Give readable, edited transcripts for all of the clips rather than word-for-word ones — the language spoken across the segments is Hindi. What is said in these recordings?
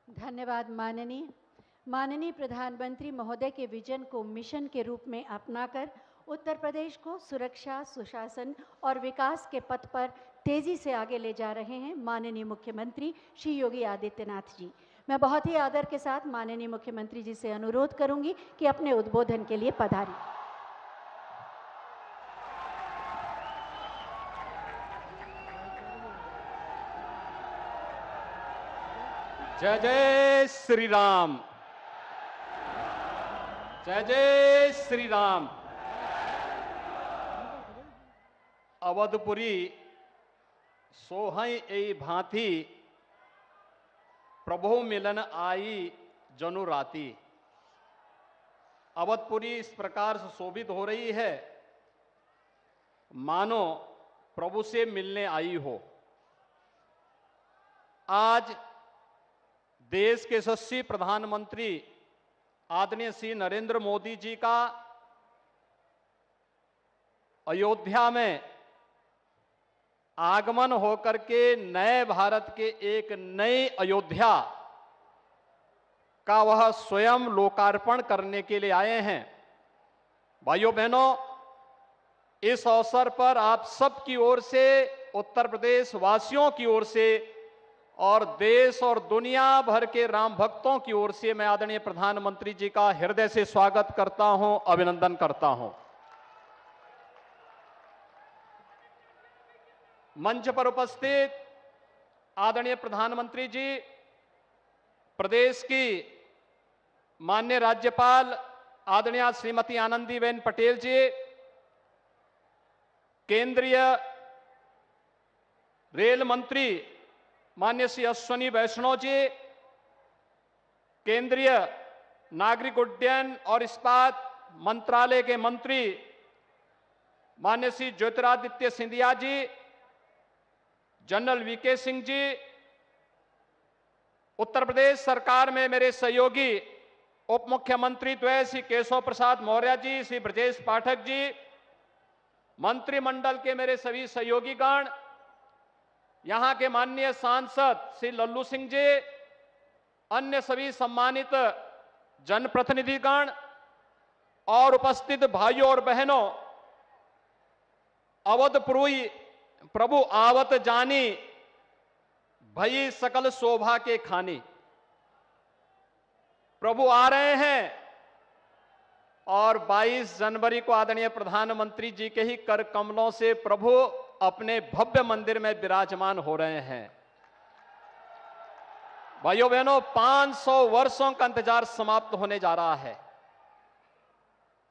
धन्यवाद माननीय प्रधानमंत्री महोदय के विजन को मिशन के रूप में अपनाकर उत्तर प्रदेश को सुरक्षा, सुशासन और विकास के पथ पर तेजी से आगे ले जा रहे हैं माननीय मुख्यमंत्री श्री योगी आदित्यनाथ जी। मैं बहुत ही आदर के साथ माननीय मुख्यमंत्री जी से अनुरोध करूंगी कि अपने उद्बोधन के लिए पधारें। जय जय श्री राम। जय जय श्री राम। अवधपुरी सोहई ए भांति प्रभु मिलन आई जनु राती। अवधपुरी इस प्रकार से शोभित हो रही है मानो प्रभु से मिलने आई हो। आज देश के यशस्वी प्रधानमंत्री आदरणीय श्री नरेंद्र मोदी जी का अयोध्या में आगमन होकर के नए भारत के एक नई अयोध्या का वह स्वयं लोकार्पण करने के लिए आए हैं। भाइयों बहनों, इस अवसर पर आप सबकी ओर से, उत्तर प्रदेश वासियों की ओर से और देश और दुनिया भर के राम भक्तों की ओर से मैं आदरणीय प्रधानमंत्री जी का हृदय से स्वागत करता हूं, अभिनंदन करता हूं। मंच पर उपस्थित आदरणीय प्रधानमंत्री जी, प्रदेश की माननीय राज्यपाल आदरणीय श्रीमती आनंदीबेन पटेल जी, केंद्रीय रेल मंत्री माननीय श्री अश्विनी वैष्णव जी, केंद्रीय नागरिक उड्डयन और इस्पात मंत्रालय के मंत्री माननीय श्री ज्योतिरादित्य सिंधिया जी, जनरल वीके सिंह जी, उत्तर प्रदेश सरकार में मेरे सहयोगी उप मुख्यमंत्री द्वय श्री केशव प्रसाद मौर्य जी, श्री ब्रजेश पाठक जी, मंत्रिमंडल के मेरे सभी सहयोगीगण, यहां के माननीय सांसद श्री लल्लू सिंह जी, अन्य सभी सम्मानित जनप्रतिनिधिगण और उपस्थित भाइयों और बहनों, अवधपुरी प्रभु आवत जानी भई सकल शोभा के खानी। प्रभु आ रहे हैं और 22 जनवरी को आदरणीय प्रधानमंत्री जी के ही कर कमलों से प्रभु अपने भव्य मंदिर में विराजमान हो रहे हैं। भाइयों बहनों, 500 वर्षों का इंतजार समाप्त होने जा रहा है।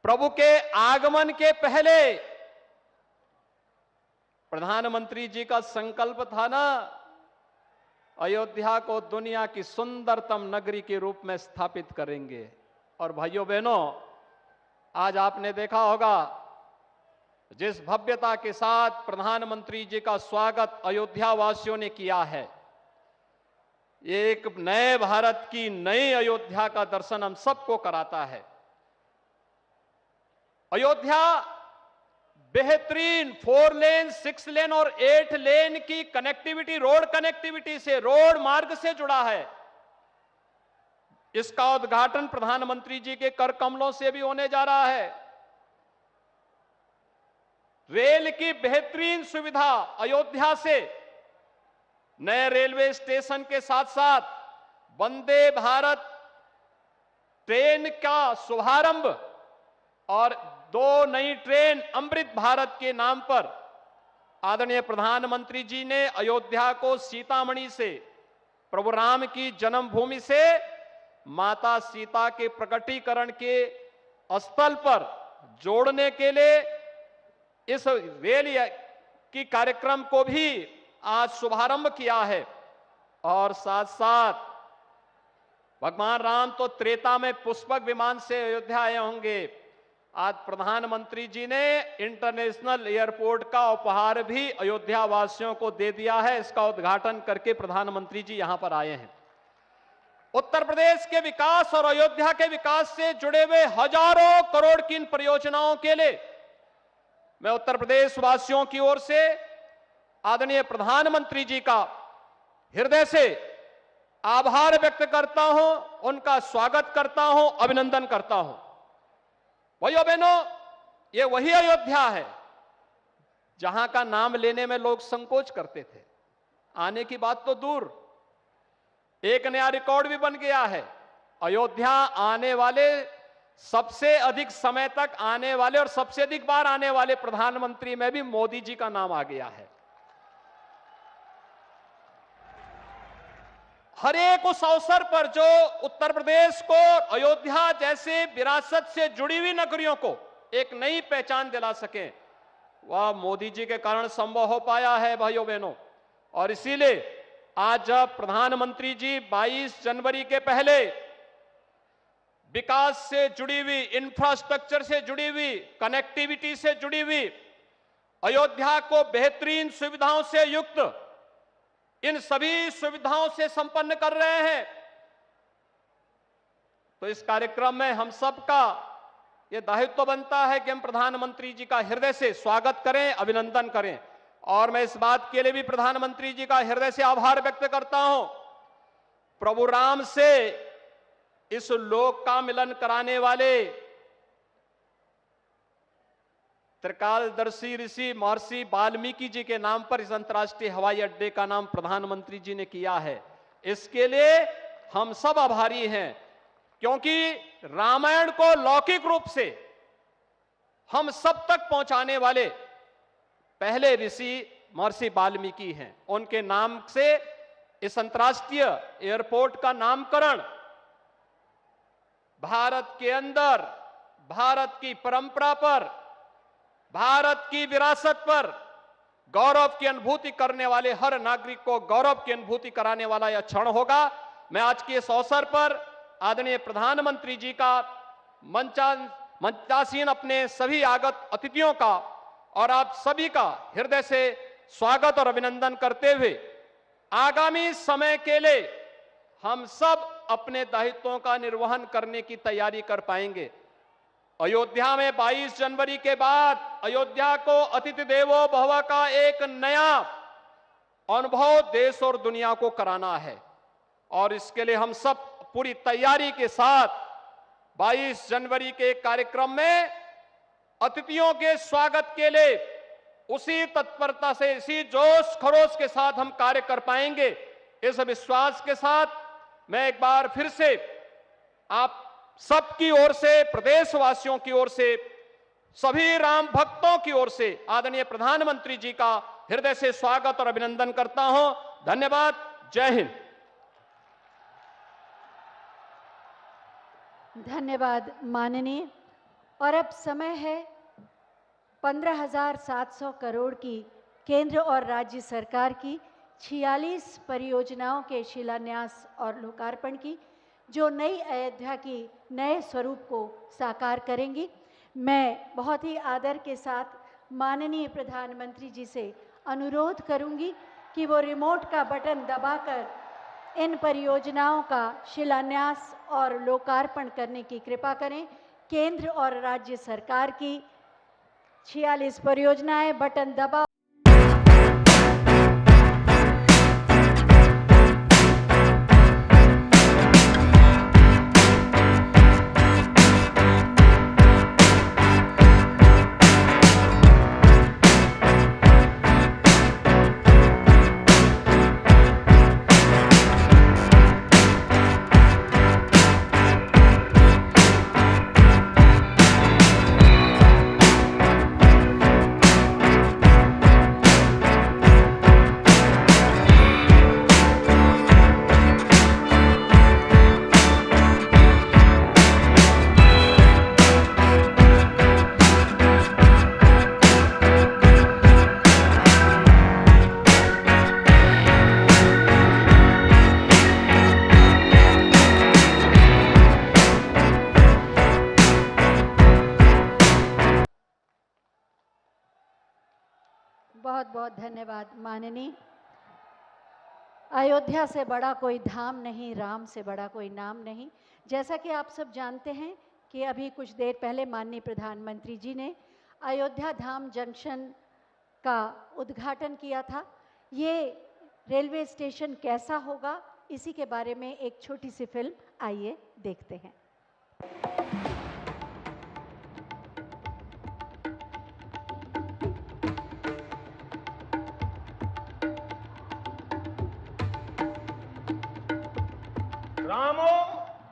प्रभु के आगमन के पहले प्रधानमंत्री जी का संकल्प था ना, अयोध्या को दुनिया की सुंदरतम नगरी के रूप में स्थापित करेंगे। और भाइयों बहनों, आज आपने देखा होगा जिस भव्यता के साथ प्रधानमंत्री जी का स्वागत अयोध्या वासियों ने किया है, ये एक नए भारत की नई अयोध्या का दर्शन हम सबको कराता है। अयोध्या बेहतरीन 4 लेन, 6 लेन और 8 लेन की कनेक्टिविटी, रोड कनेक्टिविटी से, रोड मार्ग से जुड़ा है। इसका उद्घाटन प्रधानमंत्री जी के कर कमलों से भी होने जा रहा है। रेल की बेहतरीन सुविधा अयोध्या से, नए रेलवे स्टेशन के साथ साथ वंदे भारत ट्रेन का शुभारंभ और 2 नई ट्रेन अमृत भारत के नाम पर आदरणीय प्रधानमंत्री जी ने अयोध्या को सीतामढ़ी से, प्रभु राम की जन्मभूमि से माता सीता के प्रकटीकरण के स्थल पर जोड़ने के लिए इस रेल की कार्यक्रम को भी आज शुभारंभ किया है। और साथ साथ भगवान राम तो त्रेता में पुष्पक विमान से अयोध्या आए होंगे, आज प्रधानमंत्री जी ने इंटरनेशनल एयरपोर्ट का उपहार भी अयोध्या वासियों को दे दिया है। इसका उद्घाटन करके प्रधानमंत्री जी यहां पर आए हैं। उत्तर प्रदेश के विकास और अयोध्या के विकास से जुड़े हुए हजारों करोड़ की इन परियोजनाओं के लिए मैं उत्तर प्रदेश वासियों की ओर से आदरणीय प्रधानमंत्री जी का हृदय से आभार व्यक्त करता हूं, उनका स्वागत करता हूं, अभिनंदन करता हूं। भाइयों बहनों, ये वही अयोध्या है जहां का नाम लेने में लोग संकोच करते थे। आने की बात तो दूर, एक नया रिकॉर्ड भी बन गया है। अयोध्या आने वाले, सबसे अधिक समय तक आने वाले और सबसे अधिक बार आने वाले प्रधानमंत्री में भी मोदी जी का नाम आ गया है। हर एक उस अवसर पर जो उत्तर प्रदेश को अयोध्या जैसे विरासत से जुड़ी हुई नगरियों को एक नई पहचान दिला सके, वह मोदी जी के कारण संभव हो पाया है भाइयों बहनों। और इसीलिए आज जब प्रधानमंत्री जी 22 जनवरी के पहले विकास से जुड़ी हुई, इंफ्रास्ट्रक्चर से जुड़ी हुई, कनेक्टिविटी से जुड़ी हुई, अयोध्या को बेहतरीन सुविधाओं से युक्त, इन सभी सुविधाओं से संपन्न कर रहे हैं, तो इस कार्यक्रम में हम सबका यह दायित्व बनता है कि हम प्रधानमंत्री जी का हृदय से स्वागत करें, अभिनंदन करें। और मैं इस बात के लिए भी प्रधानमंत्री जी का हृदय से आभार व्यक्त करता हूं। प्रभु राम से इस लोक का मिलन कराने वाले त्रिकालदर्शी ऋषि महर्षि वाल्मीकि जी के नाम पर इस अंतर्राष्ट्रीय हवाई अड्डे का नाम प्रधानमंत्री जी ने किया है। इसके लिए हम सब आभारी हैं, क्योंकि रामायण को लौकिक रूप से हम सब तक पहुंचाने वाले पहले ऋषि महर्षि वाल्मीकि हैं। उनके नाम से इस अंतर्राष्ट्रीय एयरपोर्ट का नामकरण भारत के अंदर, भारत की परंपरा पर, भारत की विरासत पर गौरव की अनुभूति करने वाले हर नागरिक को गौरव की अनुभूति कराने वाला यह क्षण होगा। मैं आज के इस अवसर पर आदरणीय प्रधानमंत्री जी का, मंचासीन अपने सभी आगत अतिथियों का और आप सभी का हृदय से स्वागत और अभिनंदन करते हुए आगामी समय के लिए हम सब अपने दायित्वों का निर्वहन करने की तैयारी कर पाएंगे। अयोध्या में 22 जनवरी के बाद अयोध्या को अतिथि देवो भव का एक नया अनुभव देश और दुनिया को कराना है, और इसके लिए हम सब पूरी तैयारी के साथ 22 जनवरी के कार्यक्रम में अतिथियों के स्वागत के लिए उसी तत्परता से, इसी जोश खरोश के साथ हम कार्य कर पाएंगे। इस विश्वास के साथ मैं एक बार फिर से आप सबकी ओर से, प्रदेशवासियों की ओर से, सभी राम भक्तों की ओर से आदरणीय प्रधानमंत्री जी का हृदय से स्वागत और अभिनंदन करता हूं। धन्यवाद। जय हिंद। धन्यवाद माननीय। और अब समय है 15,700 करोड़ की केंद्र और राज्य सरकार की 46 परियोजनाओं के शिलान्यास और लोकार्पण की, जो नई अयोध्या की नए स्वरूप को साकार करेंगी। मैं बहुत ही आदर के साथ माननीय प्रधानमंत्री जी से अनुरोध करूंगी कि वो रिमोट का बटन दबाकर इन परियोजनाओं का शिलान्यास और लोकार्पण करने की कृपा करें। केंद्र और राज्य सरकार की 46 परियोजनाएं, बटन दबाओ। बहुत बहुत धन्यवाद माननीय। अयोध्या से बड़ा कोई धाम नहीं, राम से बड़ा कोई नाम नहीं। जैसा कि आप सब जानते हैं कि अभी कुछ देर पहले माननीय प्रधानमंत्री जी ने अयोध्या धाम जंक्शन का उद्घाटन किया था। ये रेलवे स्टेशन कैसा होगा इसी के बारे में एक छोटी सी फिल्म, आइए देखते हैं। रामो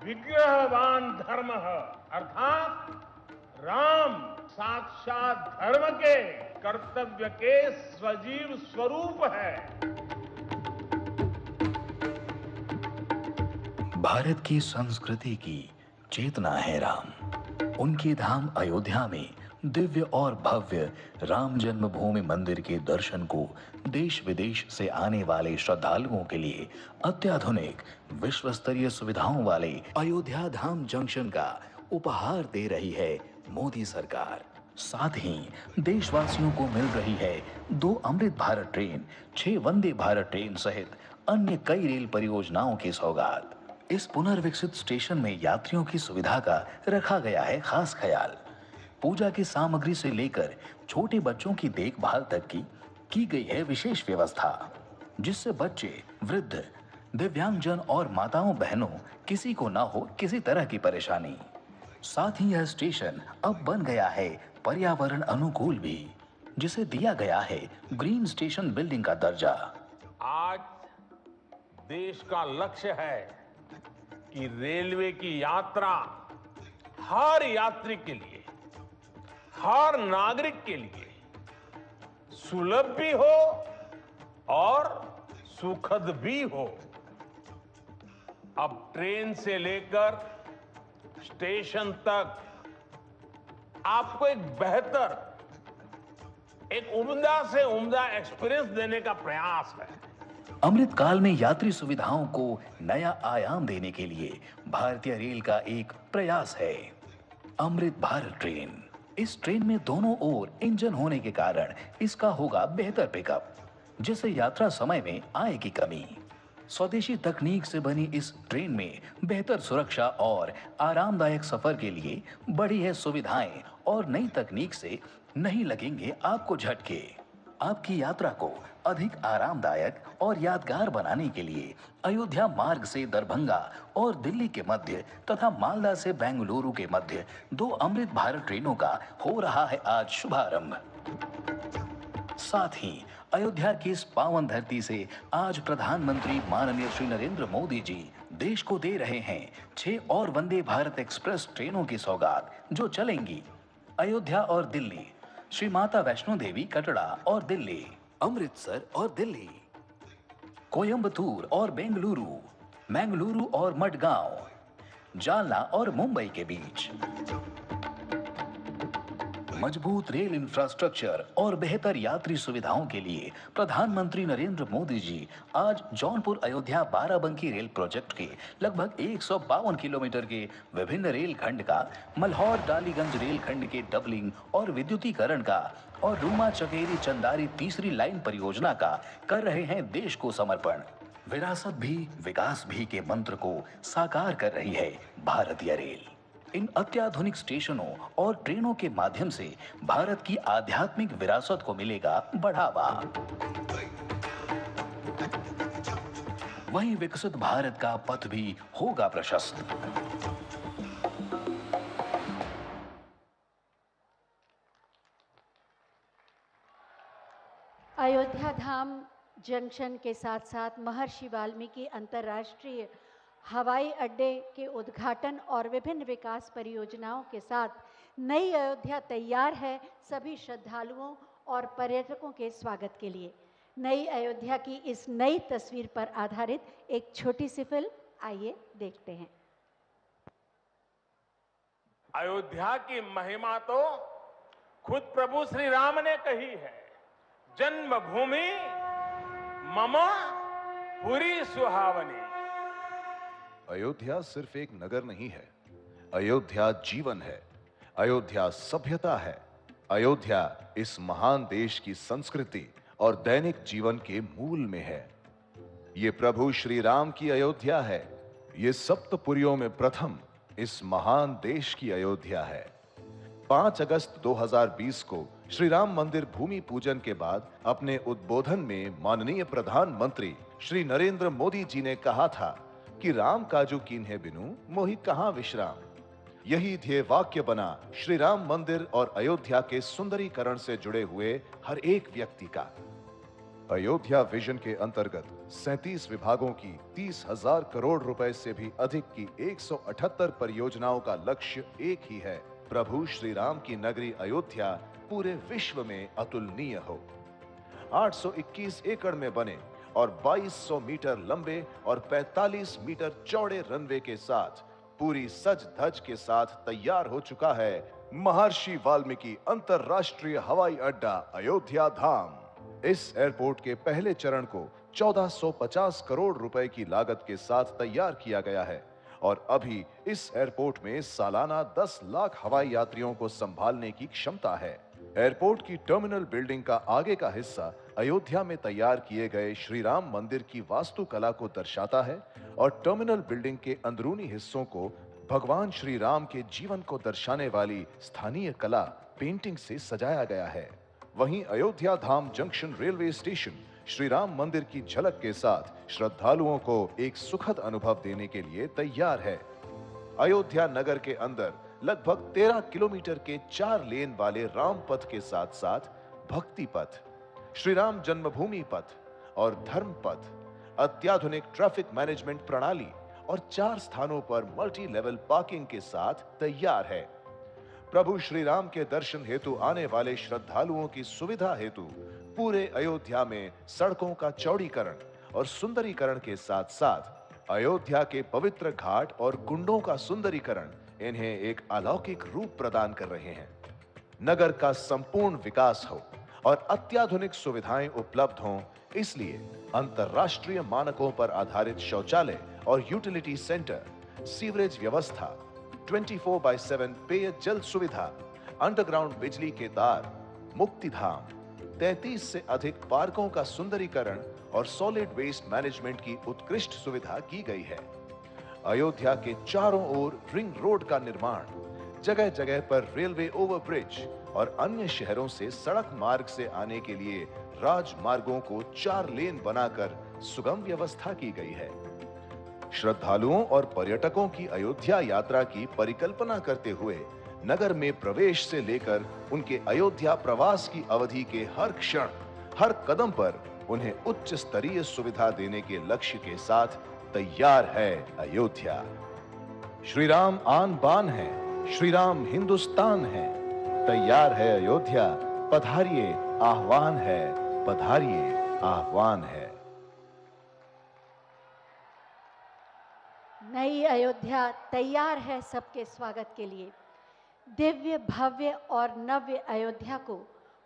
विग्रहवान धर्मः, अर्थात राम साक्षात धर्म के कर्तव्य के सजीव स्वरूप है। भारत की संस्कृति की चेतना है राम। उनके धाम अयोध्या में दिव्य और भव्य राम जन्मभूमि मंदिर के दर्शन को देश विदेश से आने वाले श्रद्धालुओं के लिए अत्याधुनिक विश्व स्तरीय सुविधाओं वाले अयोध्या धाम जंक्शन का उपहार दे रही है मोदी सरकार। साथ ही देशवासियों को मिल रही है 2 अमृत भारत ट्रेन, 6 वंदे भारत ट्रेन सहित अन्य कई रेल परियोजनाओं की सौगात। इस पुनर्विकसित स्टेशन में यात्रियों की सुविधा का रखा गया है खास ख्याल। पूजा की सामग्री से लेकर छोटे बच्चों की देखभाल तक की गई है विशेष व्यवस्था, जिससे बच्चे, वृद्ध, दिव्यांगजन और माताओं बहनों किसी को ना हो किसी तरह की परेशानी। साथ ही यह स्टेशन अब बन गया है पर्यावरण अनुकूल भी, जिसे दिया गया है ग्रीन स्टेशन बिल्डिंग का दर्जा। आज देश का लक्ष्य है कि रेलवे की यात्रा हर यात्री के लिए, हर नागरिक के लिए सुलभ भी हो और सुखद भी हो। अब ट्रेन से लेकर स्टेशन तक आपको एक बेहतर, एक उम्दा से उम्दा एक्सपीरियंस देने का प्रयास है। अमृत काल में यात्री सुविधाओं को नया आयाम देने के लिए भारतीय रेल का एक प्रयास है अमृत भारत ट्रेन। इस ट्रेन में दोनों ओर इंजन होने के कारण इसका होगा बेहतर पिकअप, जिससे यात्रा समय में आएगी कमी। स्वदेशी तकनीक से बनी इस ट्रेन में बेहतर सुरक्षा और आरामदायक सफर के लिए बढ़ी है सुविधाएं और नई तकनीक से नहीं लगेंगे आपको झटके। आपकी यात्रा को अधिक आरामदायक और यादगार बनाने के लिए अयोध्या मार्ग से दरभंगा और दिल्ली के मध्य तथा मालदा से बेंगलुरु के मध्य 2 अमृत भारत ट्रेनों का हो रहा है आज शुभारंभ। साथ ही अयोध्या की इस पावन धरती से आज प्रधानमंत्री माननीय श्री नरेंद्र मोदी जी देश को दे रहे हैं 6 और वंदे भारत एक्सप्रेस ट्रेनों की सौगात, जो चलेंगी अयोध्या और दिल्ली, श्री माता वैष्णो देवी कटरा और दिल्ली, अमृतसर और दिल्ली, कोयंबटूर और बेंगलुरु, मंगलुरु और मडगांव, जालना और मुंबई के बीच। मजबूत रेल इंफ्रास्ट्रक्चर और बेहतर यात्री सुविधाओं के लिए प्रधानमंत्री नरेंद्र मोदी जी आज जौनपुर अयोध्या बाराबंकी रेल प्रोजेक्ट के लगभग 152 किलोमीटर के विभिन्न रेल खंड का, मल्हौर डालीगंज रेल खंड के डबलिंग और विद्युतीकरण का और रूमा चकेरी चंदारी तीसरी लाइन परियोजना का कर रहे हैं देश को समर्पण। विरासत भी विकास भी के मंत्र को साकार कर रही है भारतीय रेल। इन अत्याधुनिक स्टेशनों और ट्रेनों के माध्यम से भारत की आध्यात्मिक विरासत को मिलेगा बढ़ावा। वहीं विकसित भारत का पथ भी होगा प्रशस्त। अयोध्या धाम जंक्शन के साथ साथ महर्षि वाल्मीकि अंतर्राष्ट्रीय हवाई अड्डे के उद्घाटन और विभिन्न विकास परियोजनाओं के साथ नई अयोध्या तैयार है सभी श्रद्धालुओं और पर्यटकों के स्वागत के लिए। नई अयोध्या की इस नई तस्वीर पर आधारित एक छोटी सी फिल्म, आइए देखते हैं। अयोध्या की महिमा तो खुद प्रभु श्री राम ने कही है। जन्मभूमि मम पुरी सुहावनी। अयोध्या सिर्फ एक नगर नहीं है, अयोध्या जीवन है, अयोध्या सभ्यता है, अयोध्या इस महान देश की संस्कृति और दैनिक जीवन के मूल में है। ये प्रभु श्री राम की अयोध्या है, ये सप्तपुरियों में प्रथम इस महान देश की अयोध्या है। 5 अगस्त 2020 को श्री राम मंदिर भूमि पूजन के बाद अपने उद्बोधन में माननीय प्रधानमंत्री श्री नरेंद्र मोदी जी ने कहा था कि राम काजू कीन्हे बिनु मोहि कहां विश्राम। यही ध्येय वाक्य बना श्री राम मंदिर और अयोध्या के सुंदरीकरण से जुड़े हुए हर एक व्यक्ति का। अयोध्या विजन के अंतर्गत 37 विभागों की 30,000 करोड़ रुपए से भी अधिक की 178 परियोजनाओं का लक्ष्य एक ही है, प्रभु श्री राम की नगरी अयोध्या पूरे विश्व में अतुलनीय हो। 821 एकड़ में बने और 2200 मीटर लंबे और 45 मीटर चौड़े रनवे के साथ पूरी सज धज के साथ तैयार हो चुका है महर्षि वाल्मीकि अंतरराष्ट्रीय हवाई अड्डा अयोध्या धाम। इस एयरपोर्ट के पहले चरण को 1450 करोड़ रुपए की लागत के साथ तैयार किया गया है और अभी इस एयरपोर्ट में सालाना 10 लाख हवाई यात्रियों को संभालने की क्षमता है। एयरपोर्ट की टर्मिनल बिल्डिंग का आगे का हिस्सा अयोध्या में तैयार किए गए श्री राम मंदिर की वास्तुकला को दर्शाता है और टर्मिनल बिल्डिंग के अंदरूनी हिस्सों को भगवान श्री राम के जीवन को दर्शाने वाली स्थानीय कला पेंटिंग से सजाया गया है। वहीं Ayodhya Dham junction railway station Shri Ram मंदिर की झलक के साथ श्रद्धालुओं को एक सुखद अनुभव देने के लिए तैयार है। अयोध्या नगर के अंदर लगभग 13 किलोमीटर के 4 लेन वाले राम पथ के साथ साथ भक्ति पथ, श्री राम जन्मभूमि पथ और धर्म पथ, अत्याधुनिक ट्रैफिक मैनेजमेंट प्रणाली और 4 स्थानों पर मल्टी लेवल पार्किंग के साथ तैयार है। प्रभु श्री राम के दर्शन हेतु आने वाले श्रद्धालुओं की सुविधा हेतु पूरे अयोध्या में सड़कों का चौड़ीकरण और सुंदरीकरण के साथ साथ अयोध्या के पवित्र घाट और कुंडों का सुंदरीकरण इन्हें एक अलौकिक रूप प्रदान कर रहे हैं। नगर का संपूर्ण विकास हो और अत्याधुनिक सुविधाएं उपलब्ध हों, इसलिए अंतर्राष्ट्रीय मानकों पर आधारित शौचालय और यूटिलिटी सेंटर, सीवरेज व्यवस्था, 24/7 पेयजल सुविधा, अंडरग्राउंड बिजली के तार, मुक्तिधाम, 33 से अधिक पार्कों का सुंदरीकरण और सॉलिड वेस्ट मैनेजमेंट की उत्कृष्ट सुविधा की गई है। अयोध्या के चारों ओर रिंग रोड का निर्माण, जगह जगह पर रेलवे ओवरब्रिज और अन्य शहरों से सड़क मार्ग से आने के लिए राजमार्गों को 4 लेन बनाकर सुगम व्यवस्था की गई है। श्रद्धालुओं और पर्यटकों की अयोध्या यात्रा की परिकल्पना करते हुए नगर में प्रवेश से लेकर उनके अयोध्या प्रवास की अवधि के हर क्षण, हर कदम पर उन्हें उच्च स्तरीय सुविधा देने के लक्ष्य के साथ तैयार है अयोध्या। श्री राम आन बान है, श्री राम हिंदुस्तान है, तैयार है अयोध्या, पधारिए आह्वान है, पधारिए आह्वान है। नई अयोध्या तैयार है सबके स्वागत के लिए। दिव्य, भव्य और नव्य अयोध्या को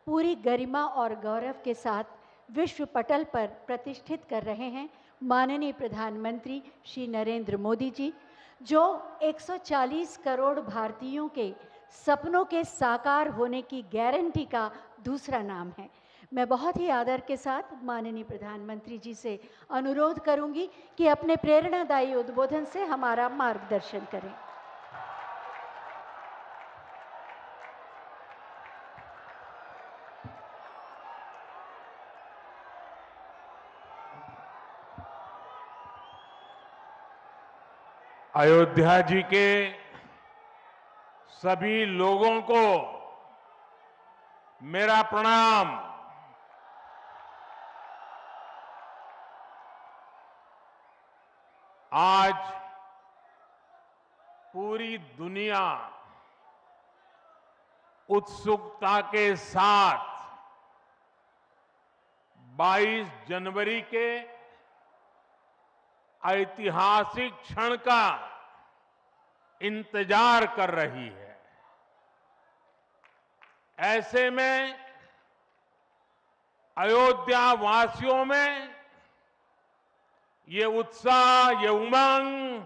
पूरी गरिमा और गौरव के साथ विश्व पटल पर प्रतिष्ठित कर रहे हैं माननीय प्रधानमंत्री श्री नरेंद्र मोदी जी, जो 140 करोड़ भारतीयों के सपनों के साकार होने की गारंटी का दूसरा नाम है। मैं बहुत ही आदर के साथ माननीय प्रधानमंत्री जी से अनुरोध करूंगी कि अपने प्रेरणादायी उद्बोधन से हमारा मार्गदर्शन करें। अयोध्या जी के सभी लोगों को मेरा प्रणाम। आज पूरी दुनिया उत्सुकता के साथ 22 जनवरी के ऐतिहासिक क्षण का इंतजार कर रही है। ऐसे में अयोध्या वासियों में ये उत्साह, ये उमंग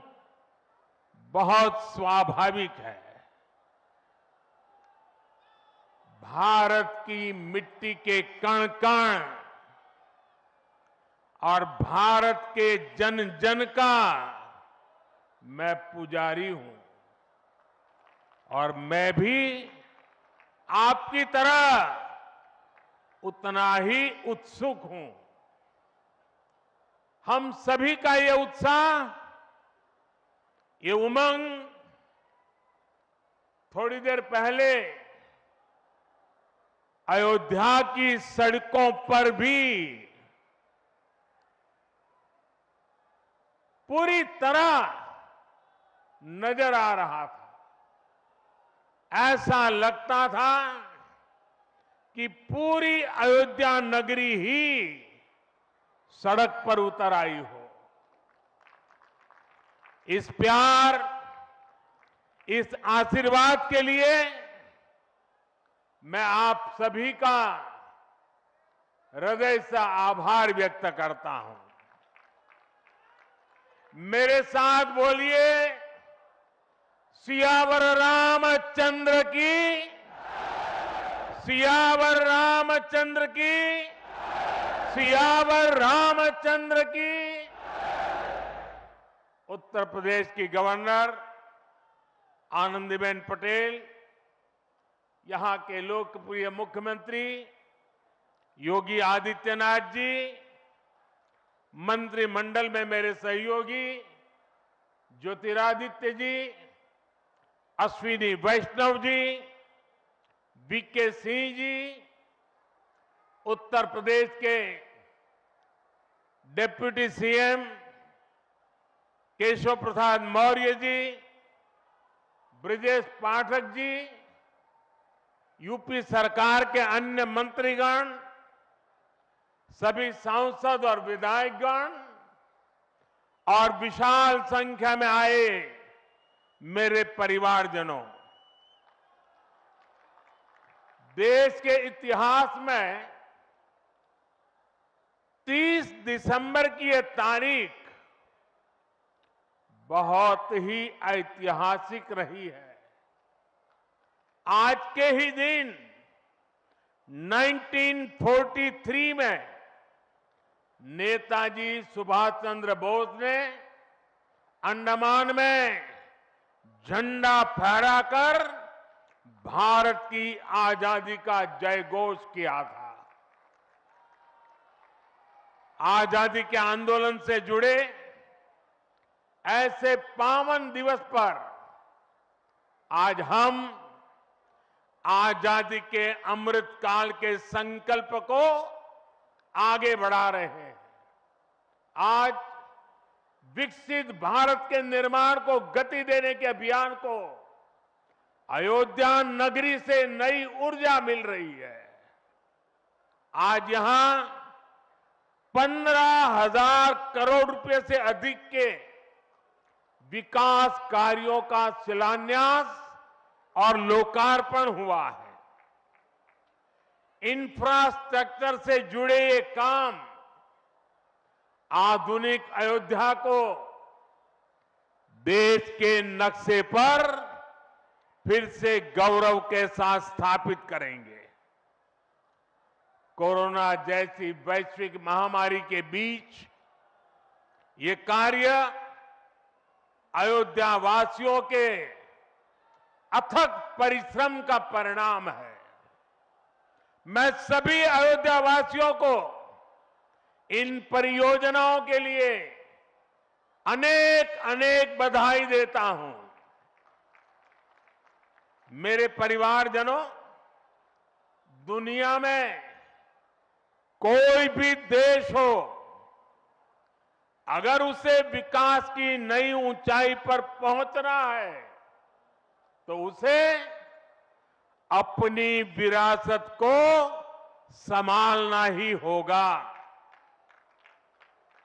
बहुत स्वाभाविक है। भारत की मिट्टी के कण कण और भारत के जन जन का मैं पुजारी हूं और मैं भी आपकी तरह उतना ही उत्सुक हूं। हम सभी का ये उत्साह, ये उमंग थोड़ी देर पहले अयोध्या की सड़कों पर भी पूरी तरह नजर आ रहा था। ऐसा लगता था कि पूरी अयोध्या नगरी ही सड़क पर उतर आई हो। इस प्यार, इस आशीर्वाद के लिए मैं आप सभी का हृदय से आभार व्यक्त करता हूं। मेरे साथ बोलिए, सियावर रामचंद्र की, सियावर रामचंद्र की, सियावर रामचंद्र की। उत्तर प्रदेश की गवर्नर आनंदीबेन पटेल, यहां के लोकप्रिय मुख्यमंत्री योगी आदित्यनाथ जी, मंत्रिमंडल में मेरे सहयोगी ज्योतिरादित्य जी, अश्विनी वैष्णव जी, बीके सिंह जी, उत्तर प्रदेश के deputy CM Keshav Prasad Maurya ji, Brajesh Pathak ji, UP सरकार के अन्य मंत्रीगण, सभी सांसद और विधायकगण और विशाल संख्या में आए मेरे परिवारजनों, देश के इतिहास में 30 दिसंबर की यह तारीख बहुत ही ऐतिहासिक रही है। आज के ही दिन 1943 में नेताजी सुभाष चंद्र बोस ने अंडमान में झंडा फहराकर भारत की आजादी का जयघोष किया था। आजादी के आंदोलन से जुड़े ऐसे पावन दिवस पर आज हम आजादी के अमृत काल के संकल्प को आगे बढ़ा रहे हैं। आज विकसित भारत के निर्माण को गति देने के अभियान को अयोध्या नगरी से नई ऊर्जा मिल रही है। आज यहां 15,000 करोड़ रुपए से अधिक के विकास कार्यों का शिलान्यास और लोकार्पण हुआ है। इंफ्रास्ट्रक्चर से जुड़े ये काम आधुनिक अयोध्या को देश के नक्शे पर फिर से गौरव के साथ स्थापित करेंगे। कोरोना जैसी वैश्विक महामारी के बीच ये कार्य अयोध्या वासियों के अथक परिश्रम का परिणाम है। मैं सभी अयोध्या वासियों को इन परियोजनाओं के लिए अनेक अनेक बधाई देता हूं। मेरे परिवारजनों, दुनिया में कोई भी देश हो, अगर उसे विकास की नई ऊंचाई पर पहुंचना है तो उसे अपनी विरासत को संभालना ही होगा।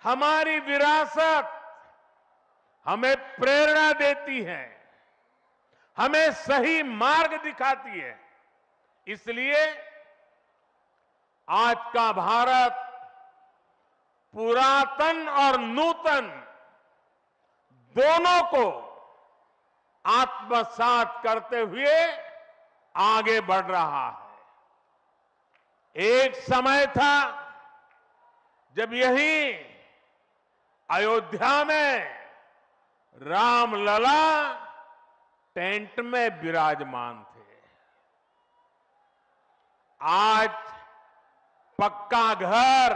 हमारी विरासत हमें प्रेरणा देती है, हमें सही मार्ग दिखाती है। इसलिए आज का भारत पुरातन और नूतन दोनों को आत्मसात करते हुए आगे बढ़ रहा है। एक समय था जब यही अयोध्या में रामलला टेंट में विराजमान थे। आज पक्का घर,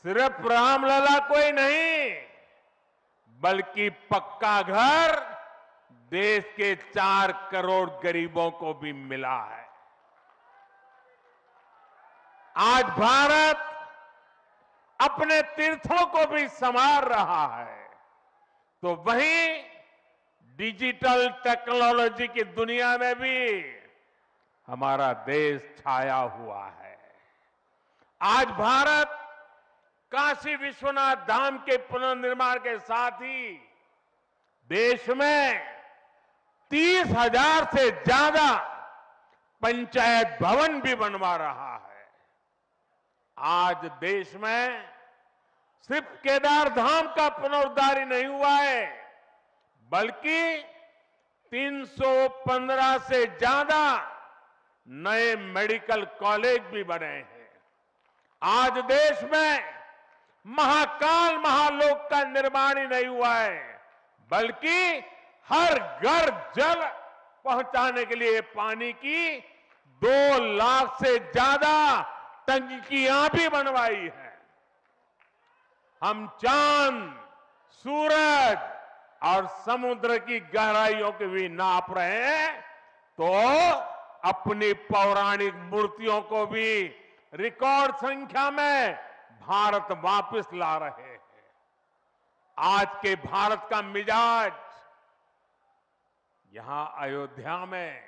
सिर्फ रामलला कोई नहीं, बल्कि पक्का घर देश के 4 करोड़ गरीबों को भी मिला है। आज भारत अपने तीर्थों को भी संवार रहा है, तो वहीं डिजिटल टेक्नोलॉजी की दुनिया में भी हमारा देश छाया हुआ है। आज भारत काशी विश्वनाथ धाम के पुनर्निर्माण के साथ ही देश में 30,000 से ज्यादा पंचायत भवन भी बनवा रहा है। आज देश में सिर्फ केदार धाम का पुनरुद्धार ही नहीं हुआ है, बल्कि 315 से ज्यादा नए मेडिकल कॉलेज भी बने हैं। आज देश में महाकाल महालोक का निर्माण ही नहीं हुआ है, बल्कि हर घर जल पहुंचाने के लिए पानी की 2 लाख से ज्यादा टंकियां भी बनवाई है। हम चांद, सूरज और समुद्र की गहराइयों के भी नाप रहे हैं, तो अपनी पौराणिक मूर्तियों को भी रिकॉर्ड संख्या में भारत वापस ला रहे हैं। आज के भारत का मिजाज यहां अयोध्या में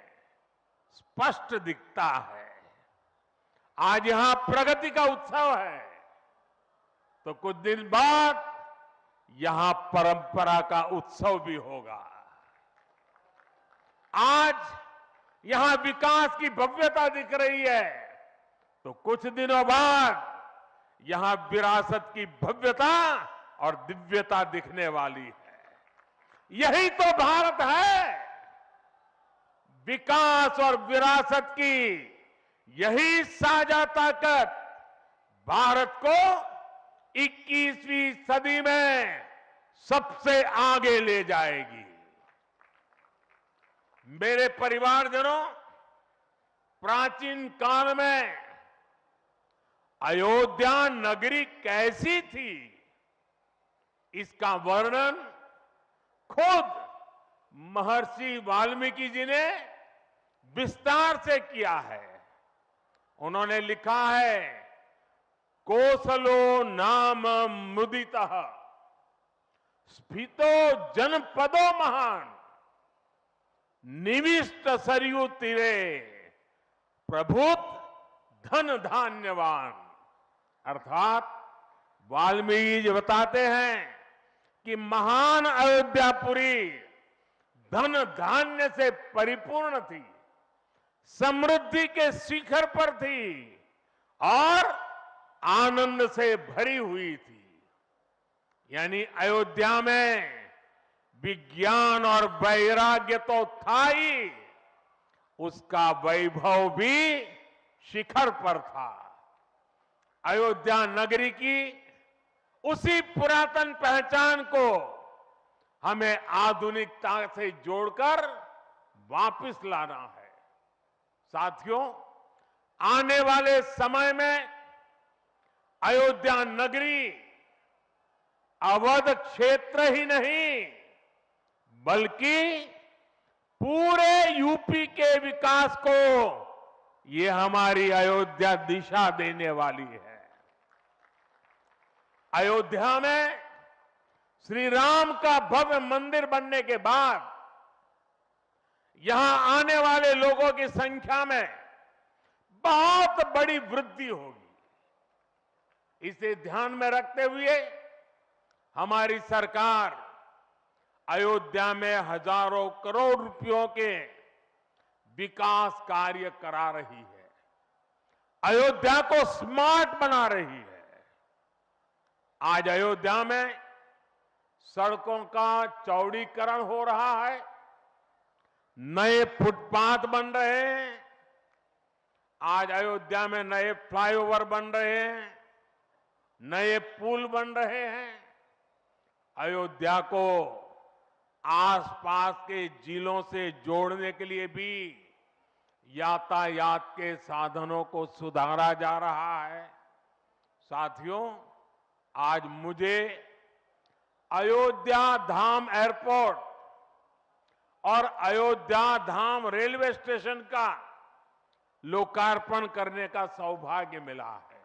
स्पष्ट दिखता है। आज यहां प्रगति का उत्सव है, तो कुछ दिन बाद यहां परंपरा का उत्सव भी होगा। आज यहां विकास की भव्यता दिख रही है, तो कुछ दिनों बाद यहां विरासत की भव्यता और दिव्यता दिखने वाली है। यही तो भारत है। विकास और विरासत की यही साझा ताकत भारत को 21वीं सदी में सबसे आगे ले जाएगी। मेरे परिवारजनों, प्राचीन काल में अयोध्या नगरी कैसी थी, इसका वर्णन खुद महर्षि वाल्मीकि जी ने विस्तार से किया है। उन्होंने लिखा है, कोसलो नाम मुदितः स्फीतो जनपदो महान निविष्ट सरयू तीरे प्रभुत धन धान्यवान। अर्थात वाल्मीकि जी बताते हैं कि महान अयोध्यापुरी धन धान्य से परिपूर्ण थी, समृद्धि के शिखर पर थी और आनंद से भरी हुई थी। यानी अयोध्या में विज्ञान और वैराग्य तो था ही, उसका वैभव भी शिखर पर था। अयोध्या नगरी की उसी पुरातन पहचान को हमें आधुनिकता से जोड़कर वापस लाना है। साथियों, आने वाले समय में अयोध्या नगरी अवध क्षेत्र ही नहीं, बल्कि पूरे यूपी के विकास को ये हमारी अयोध्या दिशा देने वाली है। अयोध्या में श्री राम का भव्य मंदिर बनने के बाद यहां आने वाले लोगों की संख्या में बहुत बड़ी वृद्धि होगी। इसे ध्यान में रखते हुए हमारी सरकार अयोध्या में हजारों करोड़ रुपयों के विकास कार्य करा रही है, अयोध्या को स्मार्ट बना रही है। आज अयोध्या में सड़कों का चौड़ीकरण हो रहा है, नए फुटपाथ बन रहे हैं, आज अयोध्या में नए फ्लाईओवर बन रहे हैं, नए पुल बन रहे हैं। अयोध्या को आसपास के जिलों से जोड़ने के लिए भी यातायात के साधनों को सुधारा जा रहा है। साथियों, आज मुझे अयोध्या धाम एयरपोर्ट और अयोध्या धाम रेलवे स्टेशन का लोकार्पण करने का सौभाग्य मिला है।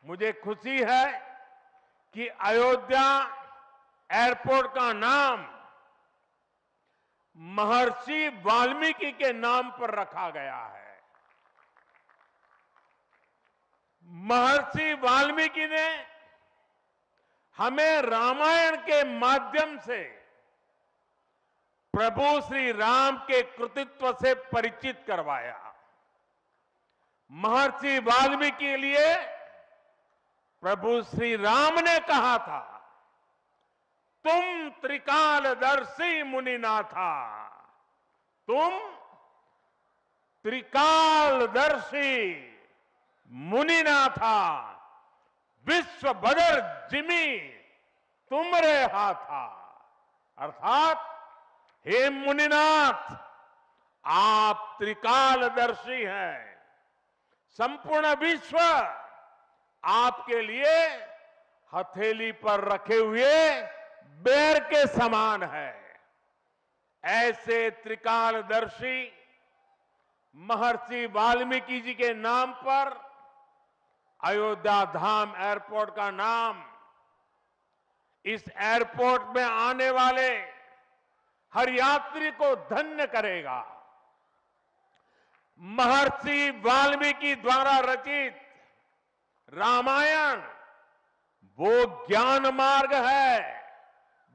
मुझे खुशी है कि अयोध्या एयरपोर्ट का नाम महर्षि वाल्मीकि के नाम पर रखा गया है। महर्षि वाल्मीकि ने हमें रामायण के माध्यम से प्रभु श्री राम के कृतित्व से परिचित करवाया। महर्षि वाल्मीकि के लिए प्रभु श्री राम ने कहा था, तुम त्रिकालदर्शी मुनिनाथा, तुम त्रिकालदर्शी मुनिनाथा, विश्व बदर जिमी तुमरे हाथा। अर्थात हे मुनिनाथ, आप त्रिकालदर्शी हैं। संपूर्ण विश्व आपके लिए हथेली पर रखे हुए बेर के समान है। ऐसे त्रिकालदर्शी महर्षि वाल्मीकि जी के नाम पर अयोध्या धाम एयरपोर्ट का नाम इस एयरपोर्ट में आने वाले हर यात्री को धन्य करेगा। महर्षि वाल्मीकि द्वारा रचित रामायण वो ज्ञान मार्ग है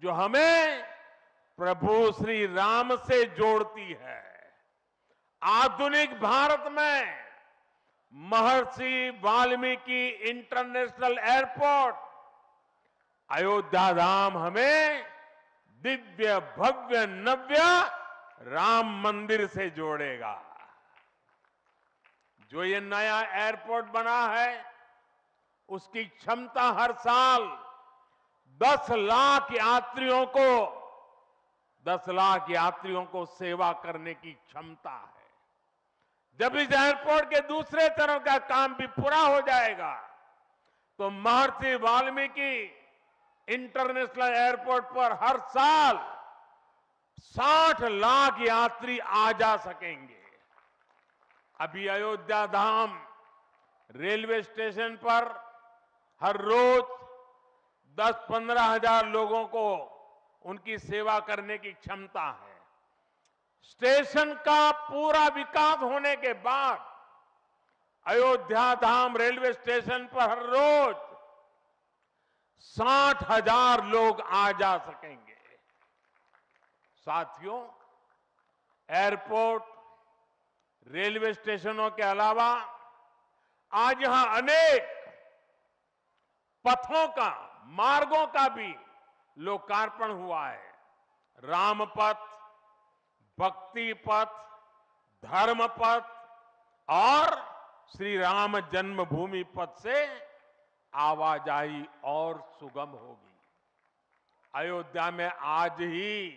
जो हमें प्रभु श्री राम से जोड़ती है। आधुनिक भारत में महर्षि वाल्मीकि इंटरनेशनल एयरपोर्ट अयोध्या धाम हमें दिव्य भव्य नव्य राम मंदिर से जोड़ेगा। जो ये नया एयरपोर्ट बना है उसकी क्षमता हर साल 10 लाख यात्रियों को सेवा करने की क्षमता है। जब इस एयरपोर्ट के दूसरे चरण का काम भी पूरा हो जाएगा तो महर्षि वाल्मीकि इंटरनेशनल एयरपोर्ट पर हर साल 60 लाख यात्री आ जा सकेंगे। अभी अयोध्या धाम रेलवे स्टेशन पर हर रोज 10-15 हजार लोगों को उनकी सेवा करने की क्षमता है। स्टेशन का पूरा विकास होने के बाद अयोध्या धाम रेलवे स्टेशन पर हर रोज 60,000 लोग आ जा सकेंगे। साथियों, एयरपोर्ट, रेलवे स्टेशनों के अलावा आज यहां अनेक पथों का, मार्गों का भी लोकार्पण हुआ है। राम पथ, भक्ति पथ, धर्म पथ और श्री राम जन्मभूमि पथ से आवाजाही और सुगम होगी। अयोध्या में आज ही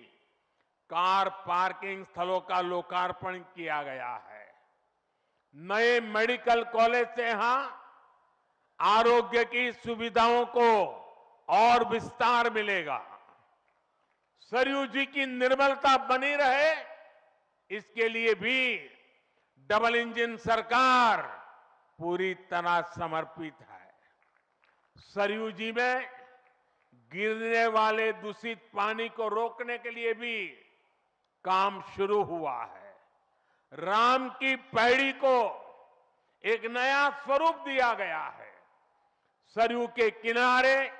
कार पार्किंग स्थलों का लोकार्पण किया गया है। नए मेडिकल कॉलेज से यहां आरोग्य की सुविधाओं को और विस्तार मिलेगा। सरयू जी की निर्मलता बनी रहे, इसके लिए भी डबल इंजन सरकार पूरी तरह समर्पित है। सरयू जी में गिरने वाले दूषित पानी को रोकने के लिए भी काम शुरू हुआ है। राम की पैड़ी को एक नया स्वरूप दिया गया है। सरयू के किनारे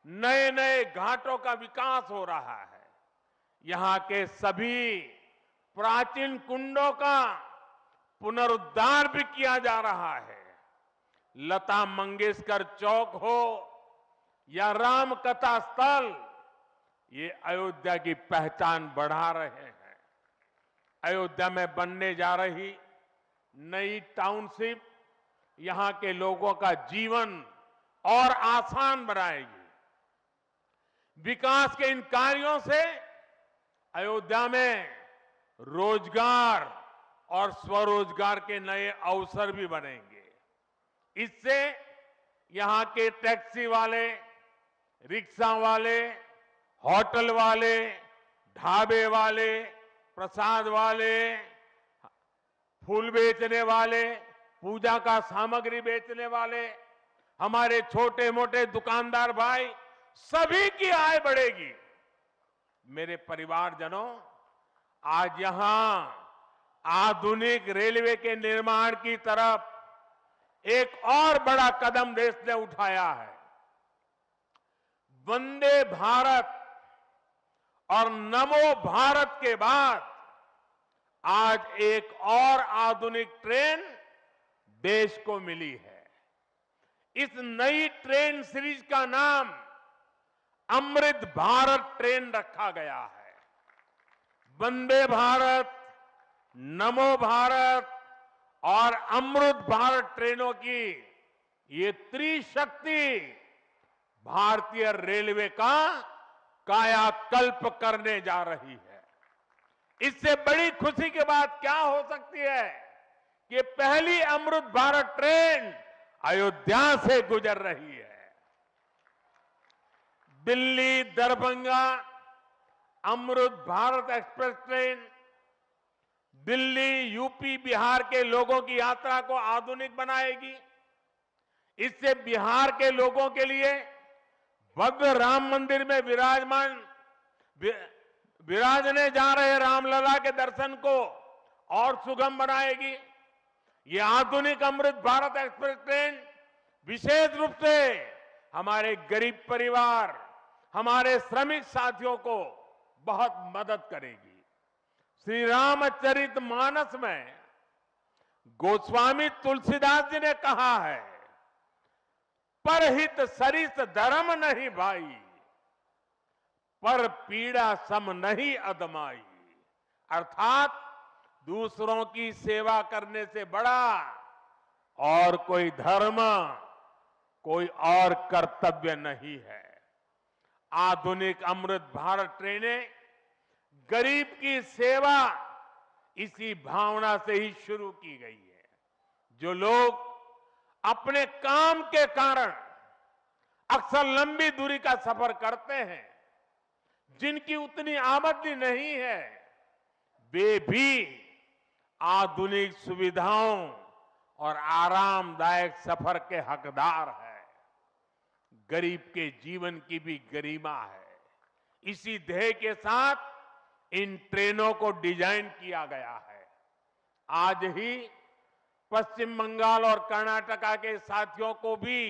नए नए घाटों का विकास हो रहा है। यहां के सभी प्राचीन कुंडों का पुनरुद्धार भी किया जा रहा है। लता मंगेशकर चौक हो या राम कथा स्थल, ये अयोध्या की पहचान बढ़ा रहे हैं। अयोध्या में बनने जा रही नई टाउनशिप यहां के लोगों का जीवन और आसान बनाएगी। विकास के इन कार्यों से अयोध्या में रोजगार और स्वरोजगार के नए अवसर भी बनेंगे। इससे यहां के टैक्सी वाले, रिक्शा वाले, होटल वाले, ढाबे वाले, प्रसाद वाले, फूल बेचने वाले, पूजा का सामग्री बेचने वाले, हमारे छोटे मोटे दुकानदार भाई, सभी की आय बढ़ेगी। मेरे परिवारजनों, आज यहां आधुनिक रेलवे के निर्माण की तरफ एक और बड़ा कदम देश ने उठाया है। वंदे भारत और नमो भारत के बाद आज एक और आधुनिक ट्रेन देश को मिली है। इस नई ट्रेन सीरीज का नाम अमृत भारत ट्रेन रखा गया है। वंदे भारत, नमो भारत और अमृत भारत ट्रेनों की ये त्रिशक्ति भारतीय रेलवे का कायाकल्प करने जा रही है। इससे बड़ी खुशी की बात क्या हो सकती है कि पहली अमृत भारत ट्रेन अयोध्या से गुजर रही है। Delhi Darbhanga Amrit Bharat express train Delhi, UP, Bihar के लोगों की यात्रा को आधुनिक बनाएगी। इससे बिहार के लोगों के लिए भव्य राम मंदिर में विराजने जा रहे रामलला के दर्शन को और सुगम बनाएगी। ये आधुनिक अमृत भारत एक्सप्रेस ट्रेन विशेष रूप से हमारे गरीब परिवार, हमारे श्रमिक साथियों को बहुत मदद करेगी। श्री रामचरित मानस में गोस्वामी तुलसीदास जी ने कहा है, परहित सरिस धर्म नहीं भाई, पर पीड़ा सम नहीं अदमाई। अर्थात दूसरों की सेवा करने से बड़ा और कोई धर्म, कोई और कर्तव्य नहीं है। आधुनिक अमृत भारत ट्रेनें गरीब की सेवा इसी भावना से ही शुरू की गई है। जो लोग अपने काम के कारण अक्सर लंबी दूरी का सफर करते हैं, जिनकी उतनी आमदनी नहीं है, वे भी आधुनिक सुविधाओं और आरामदायक सफर के हकदार हैं। गरीब के जीवन की भी गरिमा है। इसी ध्येय के साथ इन ट्रेनों को डिजाइन किया गया है। आज ही पश्चिम बंगाल और कर्नाटका के साथियों को भी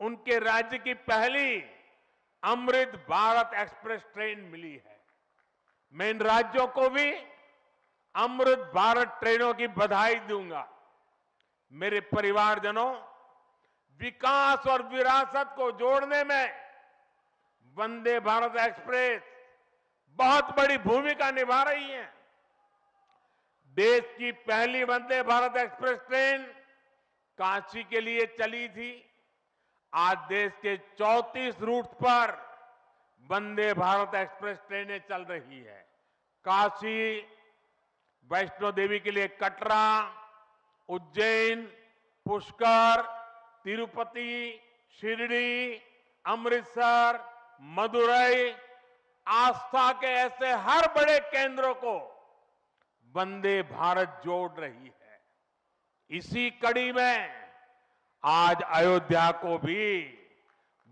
उनके राज्य की पहली अमृत भारत एक्सप्रेस ट्रेन मिली है। मैं इन राज्यों को भी अमृत भारत ट्रेनों की बधाई दूंगा। मेरे परिवारजनों, विकास और विरासत को जोड़ने में वंदे भारत एक्सप्रेस बहुत बड़ी भूमिका निभा रही है। देश की पहली वंदे भारत एक्सप्रेस ट्रेन काशी के लिए चली थी। आज देश के 34 रूट पर वंदे भारत एक्सप्रेस ट्रेनें चल रही है। काशी, वैष्णो देवी के लिए कटरा, उज्जैन, पुष्कर, तिरुपति, शिरडी, अमृतसर, मदुरई, आस्था के ऐसे हर बड़े केंद्रों को वंदे भारत जोड़ रही है। इसी कड़ी में आज अयोध्या को भी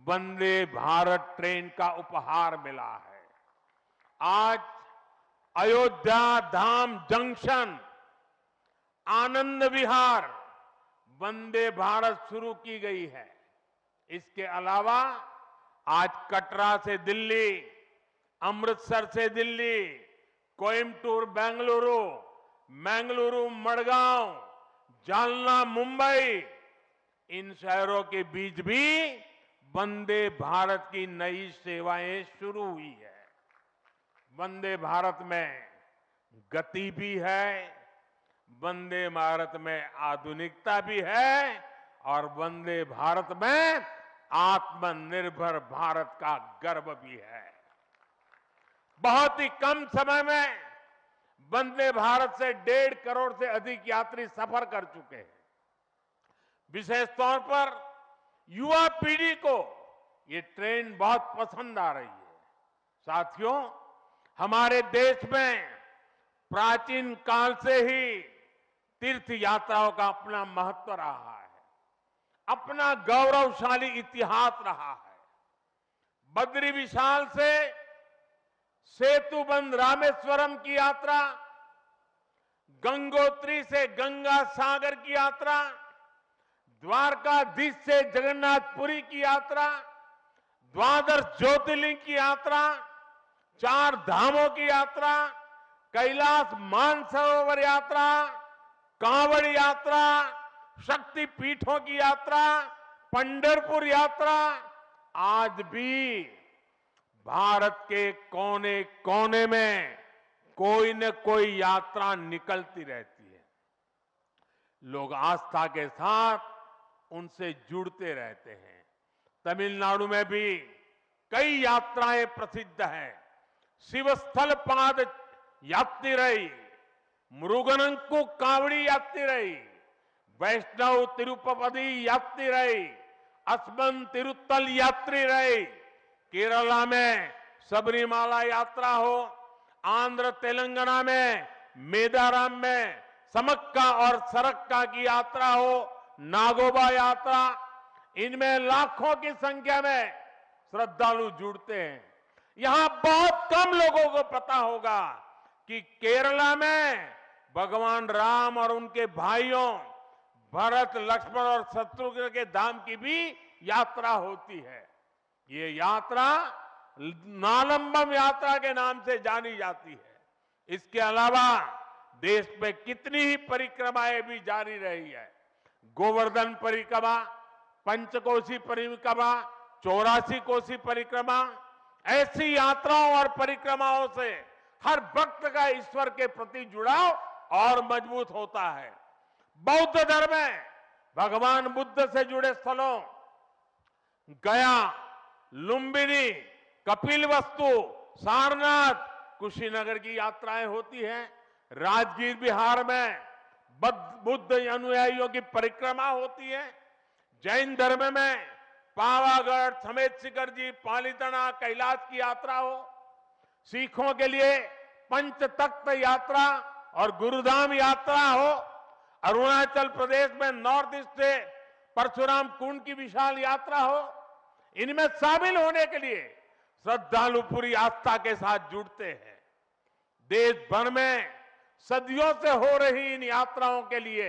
वंदे भारत ट्रेन का उपहार मिला है। आज अयोध्या धाम जंक्शन, आनंद विहार वंदे भारत शुरू की गई है। इसके अलावा आज कटरा से दिल्ली, अमृतसर से दिल्ली, कोयम्बटूर बेंगलुरु, मंगलुरु मडगांव, जालना मुंबई, इन शहरों के बीच भी वंदे भारत की नई सेवाएं शुरू हुई है। वंदे भारत में गति भी है, वंदे भारत में आधुनिकता भी है और वंदे भारत में आत्मनिर्भर भारत का गर्व भी है। बहुत ही कम समय में वंदे भारत से 1.5 करोड़ से अधिक यात्री सफर कर चुके हैं। विशेष तौर पर युवा पीढ़ी को ये ट्रेन बहुत पसंद आ रही है। साथियों, हमारे देश में प्राचीन काल से ही तीर्थ यात्राओं का अपना महत्व रहा है, अपना गौरवशाली इतिहास रहा है। बद्री विशाल से सेतुबंध रामेश्वरम की यात्रा, गंगोत्री से गंगा सागर की यात्रा, द्वारकाधीश से जगन्नाथपुरी की यात्रा, द्वादश ज्योतिर्लिंग की यात्रा, 4 धामों की यात्रा, कैलाश मानसरोवर यात्रा, कांवड़ यात्रा, शक्ति पीठों की यात्रा, पंढरपुर यात्रा, आज भी भारत के कोने कोने में कोई न कोई यात्रा निकलती रहती है। लोग आस्था के साथ उनसे जुड़ते रहते हैं। तमिलनाडु में भी कई यात्राएं प्रसिद्ध हैं। शिवस्थल पाद यात्रिरई, मुरुगनंकु कावड़ी यात्रिरई, वैष्णव तिरुपति यात्रिरई, अस्मन तिरुत्तल यात्रिरई, केरला में सबरीमाला यात्रा हो, आंध्र तेलंगाना में मेदाराम में समक्का और सरक्का की यात्रा हो, नागोबा यात्रा, इनमें लाखों की संख्या में श्रद्धालु जुड़ते हैं। यहां बहुत कम लोगों को पता होगा कि केरला में भगवान राम और उनके भाइयों भरत, लक्ष्मण और शत्रुघ्न के धाम की भी यात्रा होती है। ये यात्रा नालंबम यात्रा के नाम से जानी जाती है। इसके अलावा देश में कितनी ही परिक्रमाएं भी जारी रही है। गोवर्धन परिक्रमा, पंचकोशी परिक्रमा, 84 कोसी परिक्रमा, ऐसी यात्राओं और परिक्रमाओं से हर भक्त का ईश्वर के प्रति जुड़ाव और मजबूत होता है। बौद्ध धर्म में भगवान बुद्ध से जुड़े स्थलों गया, लुम्बिनी, कपिलवस्तु, सारनाथ, कुशीनगर की यात्राएं होती हैं। राजगीर बिहार में बुद्ध अनुयायियों की परिक्रमा होती है। जैन धर्म में पावागढ़, समेत शिखर जी, पालीताना, कैलाश की यात्रा हो। सिखों के लिए पंच तख्त यात्रा और गुरुधाम यात्रा हो। अरुणाचल प्रदेश में नॉर्थ ईस्ट से परशुराम कुंड की विशाल यात्रा हो। इनमें शामिल होने के लिए श्रद्धालु पूरी आस्था के साथ जुड़ते हैं। देश भर में सदियों से हो रही इन यात्राओं के लिए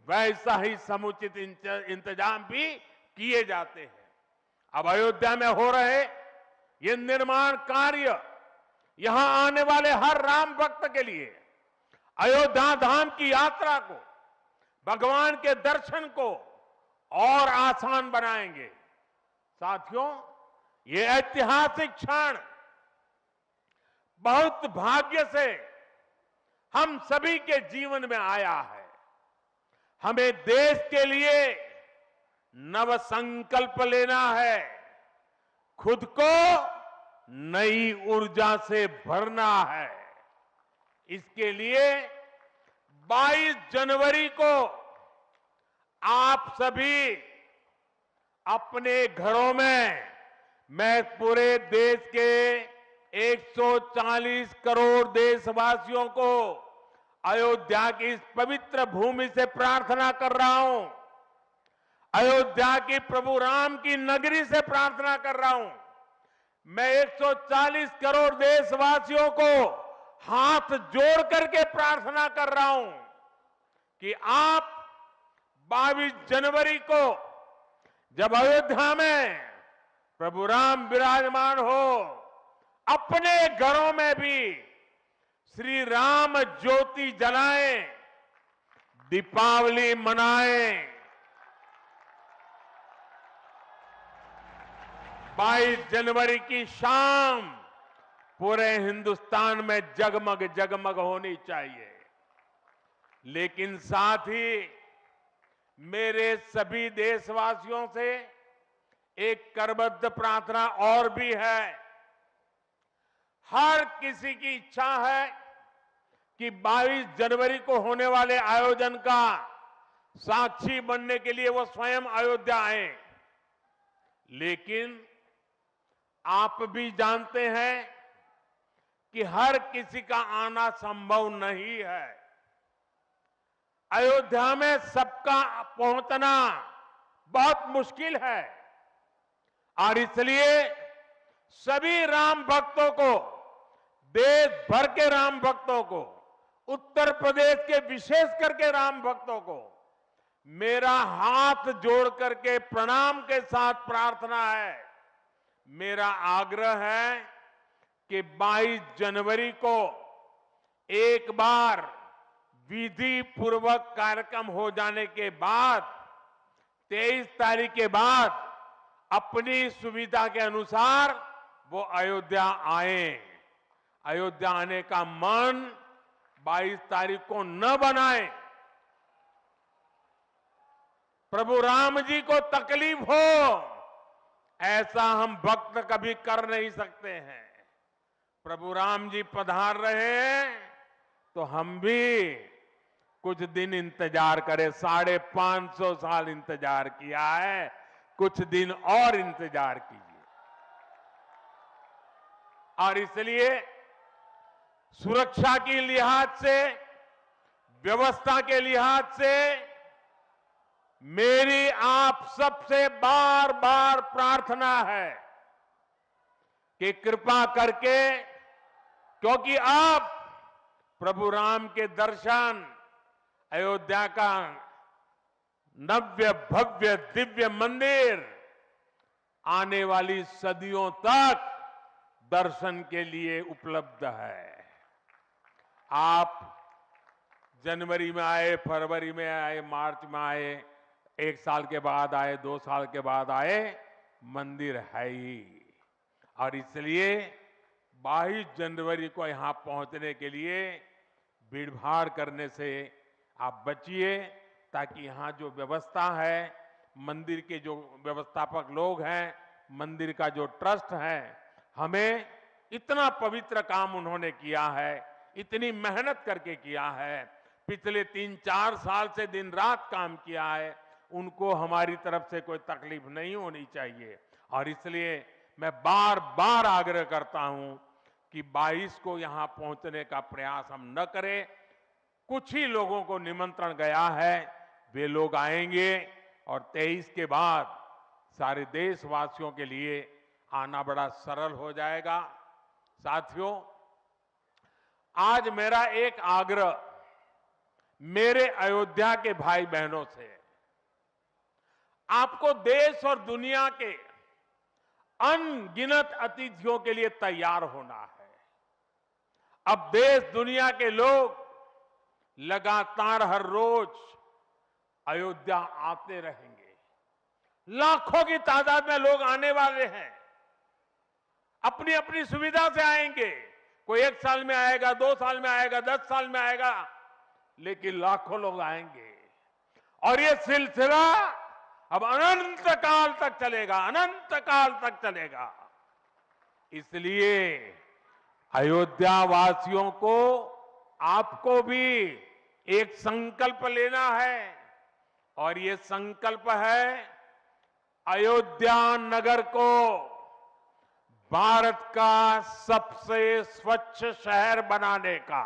वैसा ही समुचित इंतजाम भी किए जाते हैं। अब अयोध्या में हो रहे ये निर्माण कार्य यहां आने वाले हर राम भक्त के लिए अयोध्या धाम की यात्रा को, भगवान के दर्शन को और आसान बनाएंगे। साथियों, ये ऐतिहासिक क्षण बहुत भाग्य से हम सभी के जीवन में आया है। हमें देश के लिए नव संकल्प लेना है, खुद को नई ऊर्जा से भरना है। इसके लिए 22 जनवरी को आप सभी अपने घरों में, मैं पूरे देश के 140 करोड़ देशवासियों को अयोध्या की इस पवित्र भूमि से प्रार्थना कर रहा हूं। अयोध्या की प्रभु राम की नगरी से प्रार्थना कर रहा हूं। मैं 140 करोड़ देशवासियों को हाथ जोड़ करके प्रार्थना कर रहा हूं कि आप 22 जनवरी को जब अयोध्या में प्रभु राम विराजमान हो, अपने घरों में भी श्री राम ज्योति जलाएं, दीपावली मनाएं। 22 जनवरी की शाम पूरे हिंदुस्तान में जगमग जगमग होनी चाहिए। लेकिन साथ ही मेरे सभी देशवासियों से एक करबद्ध प्रार्थना और भी है। हर किसी की इच्छा है कि 22 जनवरी को होने वाले आयोजन का साक्षी बनने के लिए वो स्वयं अयोध्या आए। लेकिन आप भी जानते हैं कि हर किसी का आना संभव नहीं है। अयोध्या में सबका पहुंचना बहुत मुश्किल है और इसलिए सभी राम भक्तों को, देश भर के राम भक्तों को, उत्तर प्रदेश के विशेष करके राम भक्तों को मेरा हाथ जोड़ करके प्रणाम के साथ प्रार्थना है, मेरा आग्रह है कि 22 जनवरी को एक बार विधि पूर्वक कार्यक्रम हो जाने के बाद 23 तारीख के बाद अपनी सुविधा के अनुसार वो अयोध्या आए। अयोध्या आने का मन 22 तारीख को न बनाए। प्रभु राम जी को तकलीफ हो ऐसा हम भक्त कभी कर नहीं सकते हैं। प्रभु राम जी पधार रहे हैं तो हम भी कुछ दिन इंतजार करें। 550 साल इंतजार किया है, कुछ दिन और इंतजार कीजिए। और इसलिए सुरक्षा के लिहाज से, व्यवस्था के लिहाज से मेरी आप सबसे बार बार प्रार्थना है कि कृपा करके, क्योंकि अब प्रभु राम के दर्शन, अयोध्या का नव्य भव्य दिव्य मंदिर आने वाली सदियों तक दर्शन के लिए उपलब्ध है। आप जनवरी में आए, फरवरी में आए, मार्च में आए, 1 साल के बाद आए, 2 साल के बाद आए, मंदिर है ही। और इसलिए 22 जनवरी को यहां पहुंचने के लिए भीड़भाड़ करने से आप बचिए, ताकि यहां जो व्यवस्था है, मंदिर के जो व्यवस्थापक लोग हैं, मंदिर का जो ट्रस्ट है, हमें इतना पवित्र काम उन्होंने किया है, इतनी मेहनत करके किया है, पिछले 3-4 साल से दिन रात काम किया है, उनको हमारी तरफ से कोई तकलीफ नहीं होनी चाहिए। और इसलिए मैं बार बार आग्रह करता हूं कि 22 को यहां पहुंचने का प्रयास हम न करें। कुछ ही लोगों को निमंत्रण गया है, वे लोग आएंगे और 23 के बाद सारे देशवासियों के लिए आना बड़ा सरल हो जाएगा। साथियों, आज मेरा एक आग्रह मेरे अयोध्या के भाई बहनों से है। आपको देश और दुनिया के अनगिनत अतिथियों के लिए तैयार होना है। अब देश दुनिया के लोग लगातार हर रोज अयोध्या आते रहेंगे। लाखों की तादाद में लोग आने वाले हैं, अपनी अपनी सुविधा से आएंगे। कोई 1 साल में आएगा, 2 साल में आएगा, 10 साल में आएगा, लेकिन लाखों लोग आएंगे। और ये सिलसिला अब अनंत काल तक चलेगा, अनंत काल तक चलेगा। इसलिए अयोध्या वासियों को, आपको भी एक संकल्प लेना है, और ये संकल्प है अयोध्या नगर को भारत का सबसे स्वच्छ शहर बनाने का।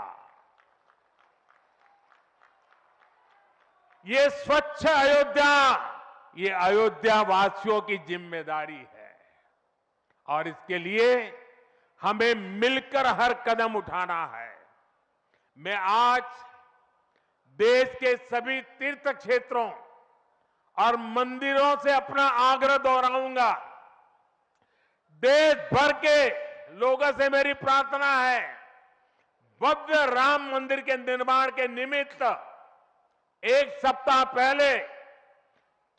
ये स्वच्छ अयोध्या, ये अयोध्या वासियों की जिम्मेदारी है, और इसके लिए हमें मिलकर हर कदम उठाना है। मैं आज देश के सभी तीर्थ क्षेत्रों और मंदिरों से अपना आग्रह दोहराऊंगा। देश भर के लोगों से मेरी प्रार्थना है, भव्य राम मंदिर के निर्माण के निमित्त 1 सप्ताह पहले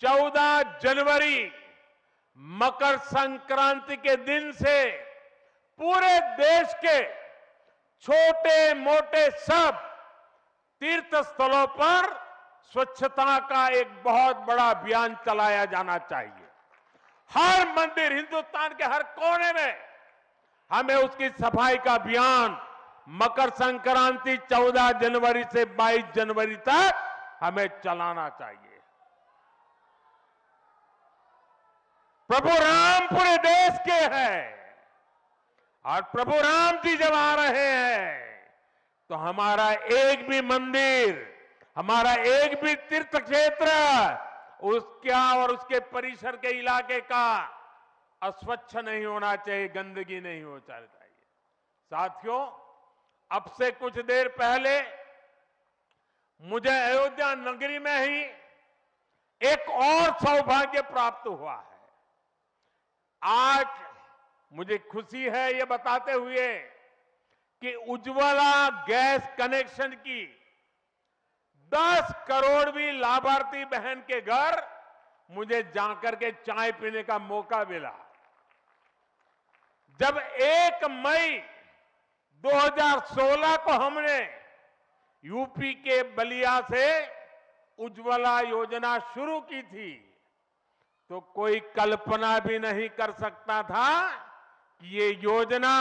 14 जनवरी मकर संक्रांति के दिन से पूरे देश के छोटे मोटे सब तीर्थ स्थलों पर स्वच्छता का एक बहुत बड़ा अभियान चलाया जाना चाहिए। हर मंदिर, हिंदुस्तान के हर कोने में हमें उसकी सफाई का अभियान मकर संक्रांति 14 जनवरी से 22 जनवरी तक हमें चलाना चाहिए। प्रभु राम पूरे देश के हैं और प्रभु राम जी जब आ रहे हैं तो हमारा एक भी मंदिर, हमारा एक भी तीर्थ क्षेत्र उसका और उसके परिसर के इलाके का अस्वच्छ नहीं होना चाहिए, गंदगी नहीं होना चाहिए। साथियों, अब से कुछ देर पहले मुझे अयोध्या नगरी में ही एक और सौभाग्य प्राप्त हुआ है। आज मुझे खुशी है ये बताते हुए कि उज्ज्वला गैस कनेक्शन की 10 करोड़वीं लाभार्थी बहन के घर मुझे जाकर के चाय पीने का मौका मिला। जब 1 मई 2016 को हमने यूपी के बलिया से उज्ज्वला योजना शुरू की थी तो कोई कल्पना भी नहीं कर सकता था कि ये योजना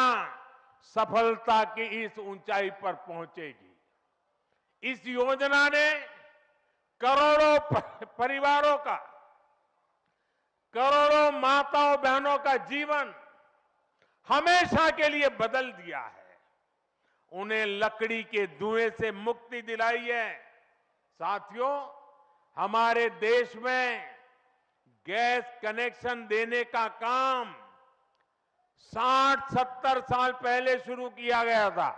सफलता की इस ऊंचाई पर पहुंचेगी। इस योजना ने करोड़ों परिवारों का, करोड़ों माताओं बहनों का जीवन हमेशा के लिए बदल दिया है। उन्हें लकड़ी के धुएं से मुक्ति दिलाई है। साथियों, हमारे देश में गैस कनेक्शन देने का काम 60-70 साल पहले शुरू किया गया था,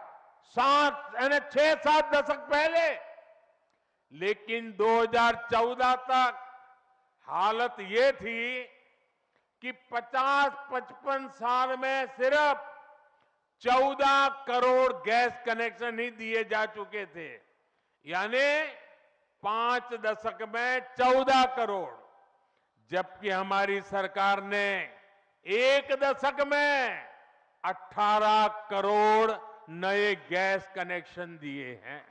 6-7 दशक पहले। लेकिन 2014 तक हालत ये थी कि 50-55 साल में सिर्फ 14 करोड़ गैस कनेक्शन ही दिए जा चुके थे, यानी 5 दशक में 14 करोड़, जबकि हमारी सरकार ने 1 दशक में 18 करोड़ नए गैस कनेक्शन दिए हैं।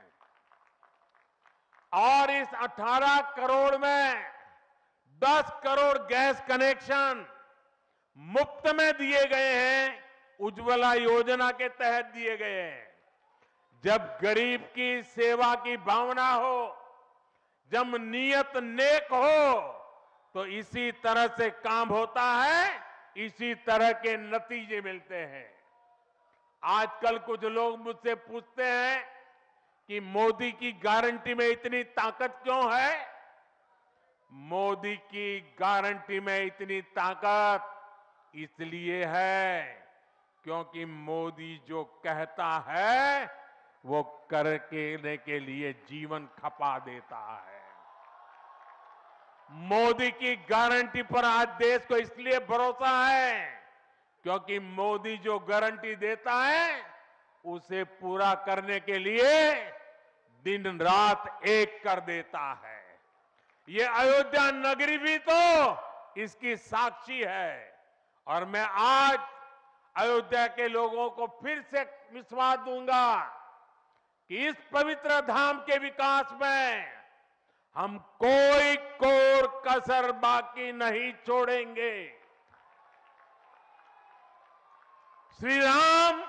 और इस 18 करोड़ में 10 करोड़ गैस कनेक्शन मुफ्त में दिए गए हैं, उज्ज्वला योजना के तहत दिए गए हैं। जब गरीब की सेवा की भावना हो, जब नियत नेक हो, तो इसी तरह से काम होता है, इसी तरह के नतीजे मिलते हैं। आजकल कुछ लोग मुझसे पूछते हैं कि मोदी की गारंटी में इतनी ताकत क्यों है? मोदी की गारंटी में इतनी ताकत इसलिए है क्योंकि मोदी जो कहता है वो करने के लिए जीवन खपा देता है। मोदी की गारंटी पर आज देश को इसलिए भरोसा है क्योंकि मोदी जो गारंटी देता है उसे पूरा करने के लिए दिन रात एक कर देता है। ये अयोध्या नगरी भी तो इसकी साक्षी है। और मैं आज अयोध्या के लोगों को फिर से विश्वास दूंगा कि इस पवित्र धाम के विकास में हम कोई कोर कसर बाकी नहीं छोड़ेंगे। श्री राम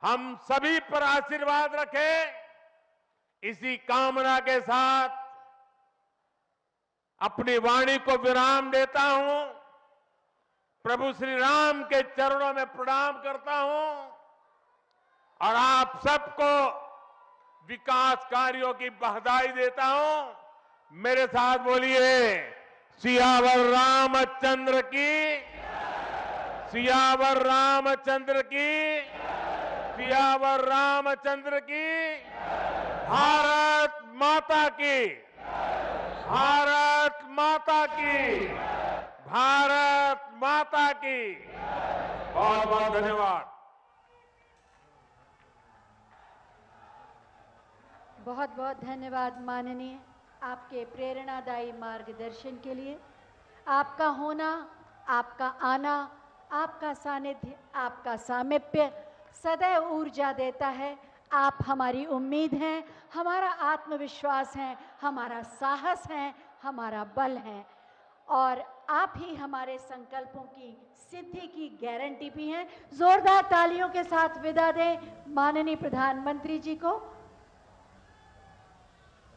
हम सभी पर आशीर्वाद रखे, इसी कामना के साथ अपनी वाणी को विराम देता हूं। प्रभु श्री राम के चरणों में प्रणाम करता हूं और आप सबको विकास कार्यों की बधाई देता हूं। मेरे साथ बोलिए, सियावर रामचंद्र की, सियावर रामचंद्र की, सियावर रामचंद्र की। भारत माता की, भारत माता की, भारत माता की। बहुत बहुत धन्यवाद। बहुत बहुत धन्यवाद माननीय, आपके प्रेरणादायी मार्गदर्शन के लिए। आपका होना, आपका आना, आपका सानिध्य, आपका सामीप्य सदैव ऊर्जा देता है। आप हमारी उम्मीद हैं, हमारा आत्मविश्वास है, हमारा साहस है, हमारा बल है और आप ही हमारे संकल्पों की सिद्धि की गारंटी भी हैं। जोरदार तालियों के साथ विदा दें माननीय प्रधानमंत्री जी को।